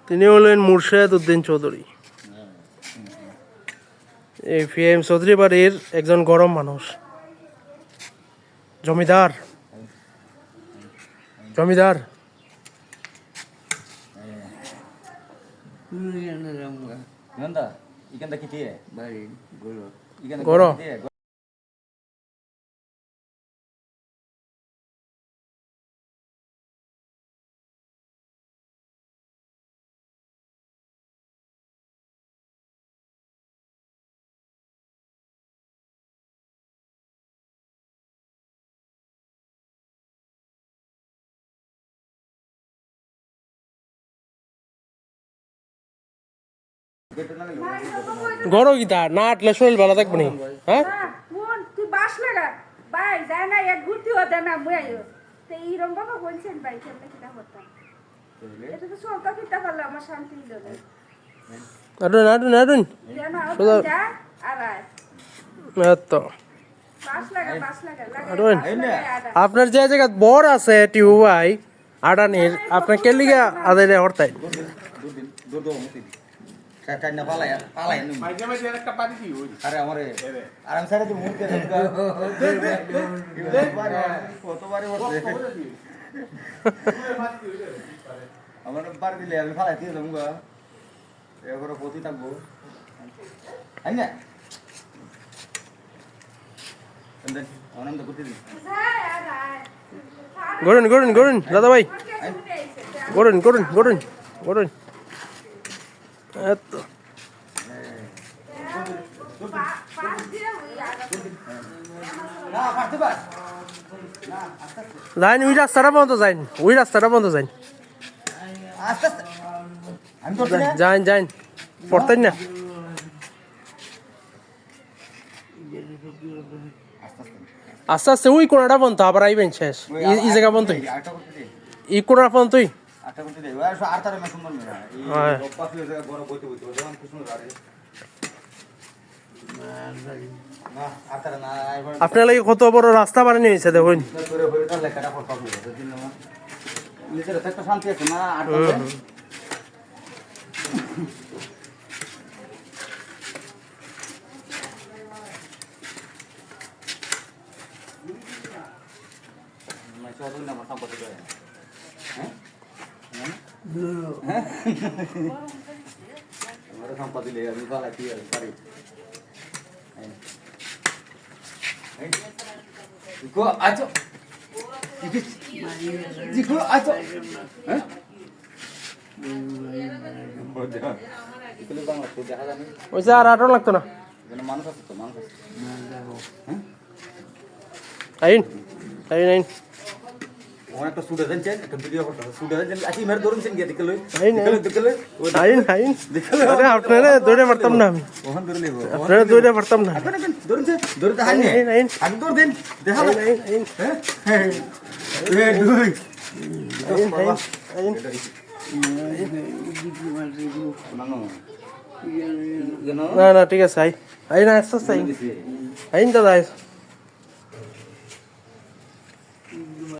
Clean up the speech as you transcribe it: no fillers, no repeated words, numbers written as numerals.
তিনি হলেন মুর্শেদ উদ্দিন চৌধুরী। এই PM চৌধুরী বাড়ির একজন গরম মানুষ, জমিদার। জমিদার গরম। গরো গীতা না আটলে শরীর ভালো থাকবে নি। হ্যাঁ তুই বাস লাগা ভাই যায় না এক ঘুরতে হতে না মুয়াইও তো এইরকম বাবা বলছেন ভাই কেমনে কিটা হতাম এটা তো সব কিটা করলে আমার শান্তি হলো না। আটুন আটুন আটুন জানা ওটা যা আর আয় তো বাস লাগা আটুন। আপনার যে জায়গা বর আছে টিউ ভাই আডানির আপনার কেলিগা আদাইলে হরতাই আমার বাড়ি দিলে আমি ফালাই দিয়ে দেবো গা এবারে পতি থাকবো না অনন্ত করতে দিই গরুন গরুন গরুন দাদা ভাই গরুন গরুন গরুন গরুন এতো যাইন ওই রাস্তাটা বন্ধ যাইন ওই রাস্তাটা বন্ধ যাইন যাইন যাইন পড়তেন না আস্তে আস্তে ওই কোনাটা বন্ধ আবার আইবেন শেষ এই জায়গা বন্ধ এই কোনাটা বন্ধ তুই আপনার লাগে কত বড় রাস্তা বানিয়ে নিয়েছে দেখুন শান্তি আছে না সম্পদ দিলে আমি ভালো কি পারি আছো আছো ওই আর আটন লাগতো না মানুষ আছে তো মানুষ আছে আইন আইন আইন একটা স্টুডেন্ট আছেন একটা ভিডিও করতে স্টুডেন্ট আছেন আসি মেরে ধরুন গিয়ে দেখলে আইন দেখলে আইন আইন আরে আপনারা দৌড়ে মারতাম না আমি ওখান ধরে নেব আপনারা দৌড়ে মারতাম না ধরুন ধরে হাই নে আইন আইন আগে দৌড় দেন দেখা আইন আইন হ্যাঁ এ দুই আইন না না ঠিক আছে আই আইন আস্তে আস্তে আইন দাদা